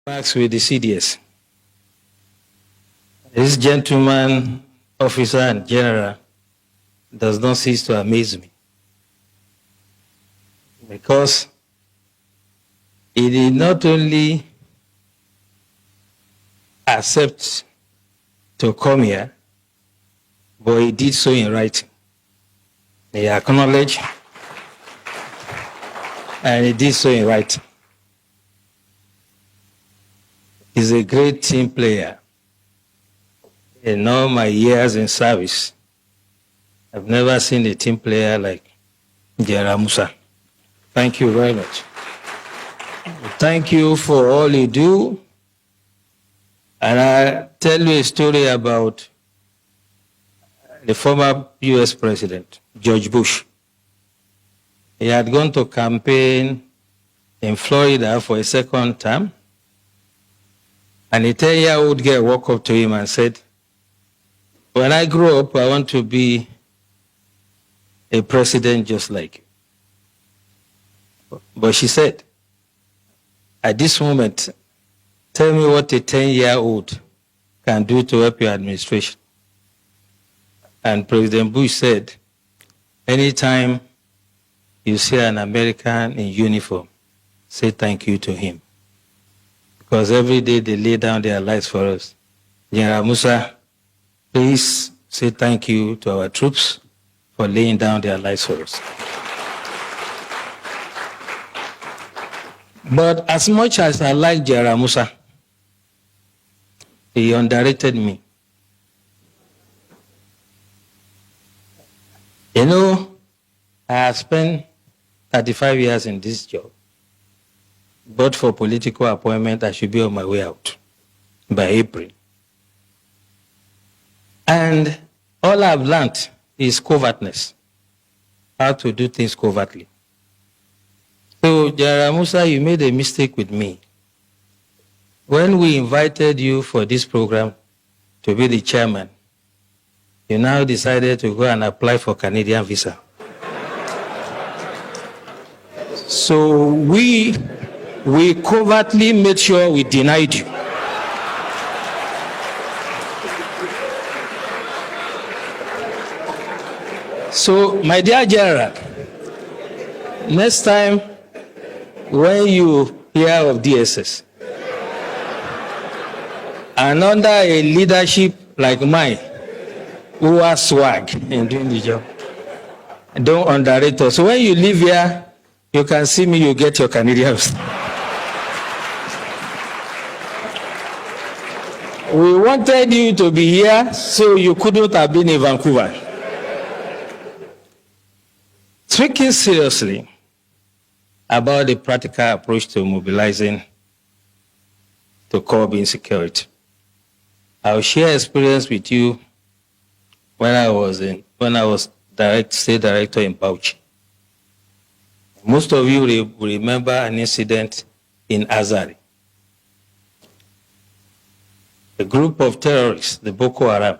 Max with the CDS. This gentleman, officer and general, does not cease to amaze me, because he did not only accept to come here, but he did so in writing. He acknowledged, and he did so in writing. He's a great team player. In all my years in service, I've never seen a team player like General Musa. Thank you very much. Thank you for all you do. And I'll tell you a story about the former US President, George Bush. He had gone to campaign in Florida for a second term, and a 10-year-old girl walked up to him and said, "When I grow up, I want to be a president just like you." But she said, "At this moment, tell me what a 10-year-old can do to help your administration." And President Bush said, "Anytime you see an American in uniform, say thank you to him. Because every day they lay down their lives for us. General Musa, please say thank you to our troops for laying down their lives for us." But as much as I like General Musa, he underrated me. You know, I have spent 35 years in this job. But for political appointment, I should be on my way out by April. And all I've learned is covertness, how to do things covertly. So, General Musa, you made a mistake with me. When we invited you for this program to be the chairman, you now decided to go and apply for Canadian visa. So we covertly made sure we denied you. So, my dear General, next time when you hear of DSS, and under a leadership like mine, who has swag in doing the job, don't underrate us. So when you leave here, you can see me, you get your Canadians. We wanted you to be here, so you couldn't have been in Vancouver. Speaking seriously about the practical approach to mobilizing to curb insecurity, I'll share experience with you when I was state director in Bauchi. Most of you will remember an incident in Azari. A group of terrorists, the Boko Haram,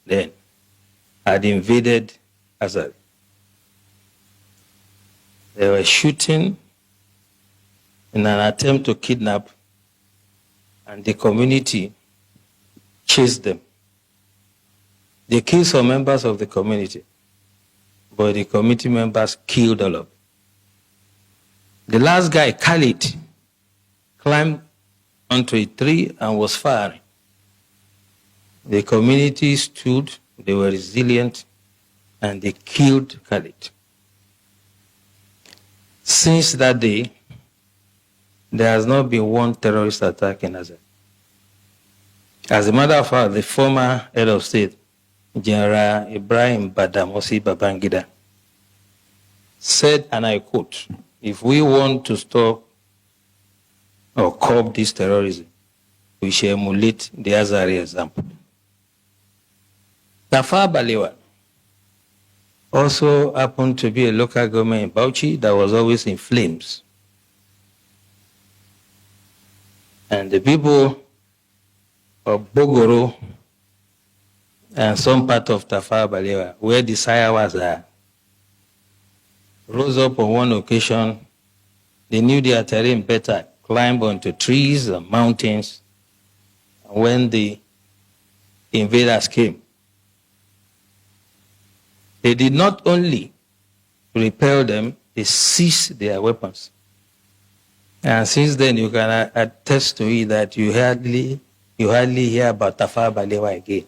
then had invaded Azari. They were shooting in an attempt to kidnap, and the community chased them. They killed some members of the community, but the community members killed all of them. The last guy, Khalid, climbed onto a tree and was firing. The community stood, they were resilient, and they killed Khalid. Since that day, there has not been one terrorist attack in Azari. As a matter of fact, the former head of state, General Ibrahim Badamasi Babangida, said, and I quote, "If we want to stop or curb this terrorism, we shall emulate the Azari example." Tafawa Balewa also happened to be a local government in Bauchi that was always in flames. And the people of Bogoro and some part of Tafawa Balewa, where the Sayawas are, rose up on one occasion. They knew their terrain better climb onto trees and mountains. When the invaders came, they did not only repel them, they seized their weapons. And since then, you can attest to it that you hardly hear about Tafawa Balewa again.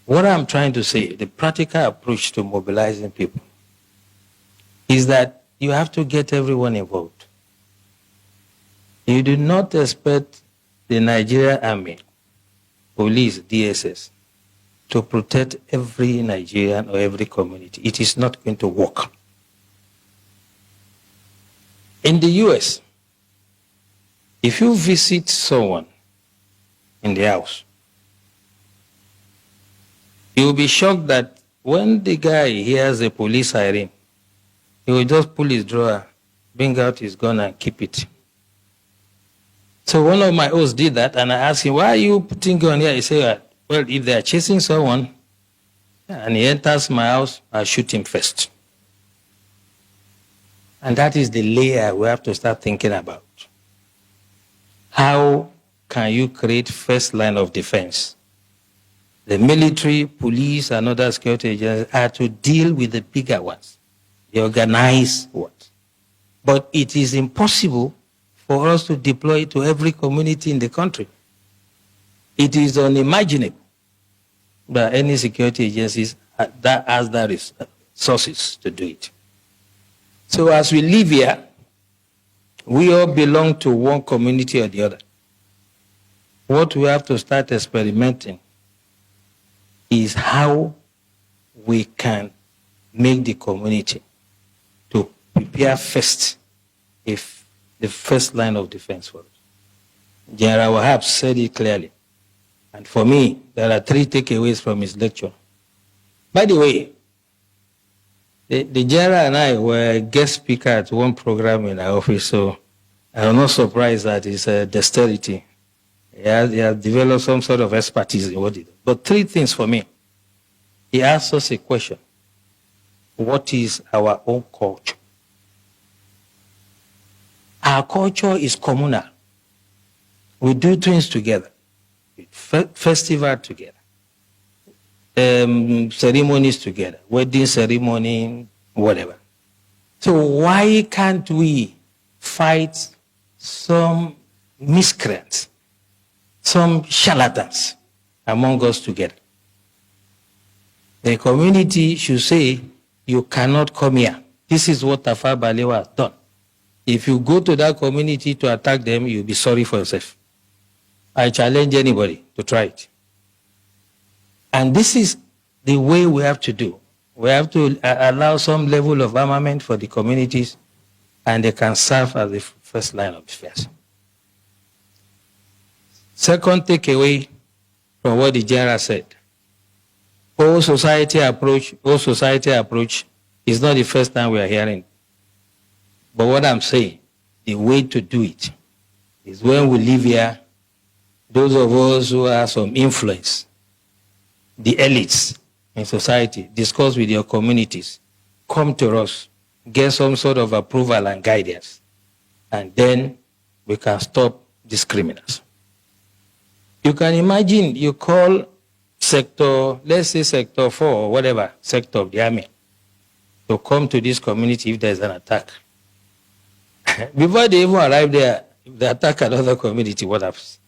What I'm trying to say, the practical approach to mobilizing people, is that you have to get everyone involved. You do not expect the Nigerian Army, police, DSS, to protect every Nigerian or every community. It is not going to work. In the US, if you visit someone in the house, you will be shocked that when the guy hears a police siren, he will just pull his drawer, bring out his gun and keep it. So one of my hosts did that, and I asked him, why are you putting gun here? He said, well, if they are chasing someone and he enters my house, I'll shoot him first. And that is the layer we have to start thinking about. How can you create first line of defense? The military, police, and other security agencies are to deal with the bigger ones, the organized ones. But it is impossible for us to deploy it to every community in the country. It is unimaginable that any security agencies that has the resources to do it. So as we live here, we all belong to one community or the other. What we have to start experimenting is how we can make the community to prepare first, if the first line of defense for us. General Wahab said it clearly. And for me, there are 3 takeaways from his lecture. By the way, the general and I were guest speaker at one program in our office, so I'm not surprised at his dexterity. He has developed some sort of expertise in what he does. But 3 things for me. He asked us a question. What is our own culture? Our culture is communal. We do things together. Festival together. Ceremonies together. Wedding ceremony, whatever. So why can't we fight some miscreants, some charlatans among us together? The community should say, you cannot come here. This is what Tafawa Balewa has done. If you go to that community to attack them, you'll be sorry for yourself. I challenge anybody to try it. And this is the way we have to do. We have to allow some level of armament for the communities, and they can serve as the first line of defense. Second takeaway from what the general said. Whole society approach is not the first time we are hearing. But what I'm saying, the way to do it is when we live here, those of us who have some influence, the elites in society, discuss with your communities, come to us, get some sort of approval and guidance, and then we can stop these criminals. You can imagine you call sector, let's say sector 4 or whatever, sector of the army, to come to this community if there's an attack. Before they even arrive there, if they attack another community, what happens?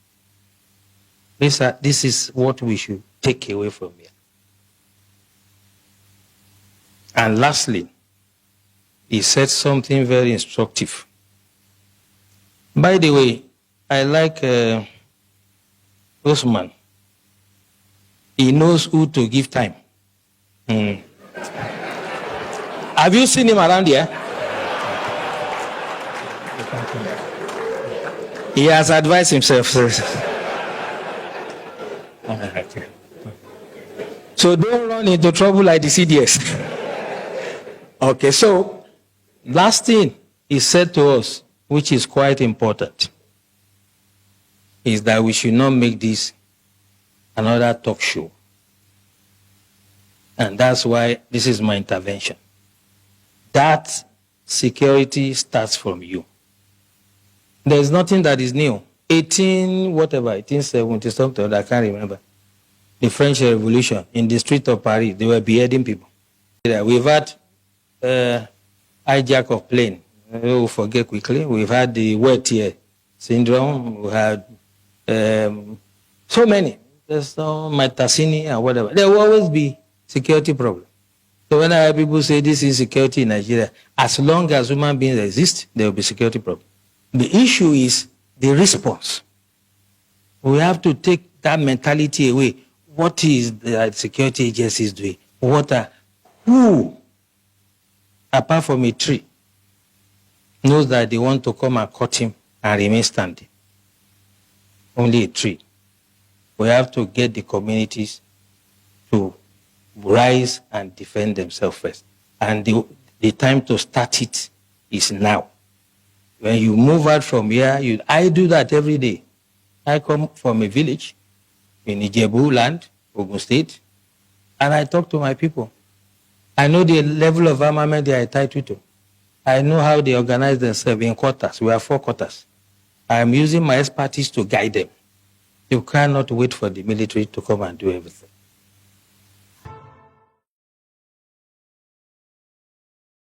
This is what we should take away from here. And lastly, he said something very instructive. By the way, I like Osman. He knows who to give time. Have you seen him around here? He has advised himself. So don't run into trouble like the CDS. Okay, so last thing he said to us, which is quite important, is that we should not make this another talk show. And that's why this is my intervention. That security starts from you. There's nothing that is new. 1870 something, I can't remember. The French Revolution, in the street of Paris, they were beheading people. We've had hijack of plane. We'll forget quickly. We've had the wet ear syndrome. We had so many. There's no Matasini and whatever. There will always be security problems. So when people say this is security in Nigeria, as long as human beings exist, there will be security problems. The issue is the response. We have to take that mentality away. What is the security agencies doing? Who, apart from a tree, knows that they want to come and cut him and remain standing? Only a tree. We have to get the communities to rise and defend themselves first. And the time to start it is now. When you move out from here, I do that every day. I come from a village in Ijebu land, Ogun State, and I talk to my people. I know the level of armament they are entitled to. I know how they organize themselves in quarters. We have 4 quarters. I am using my expertise to guide them. You cannot wait for the military to come and do everything.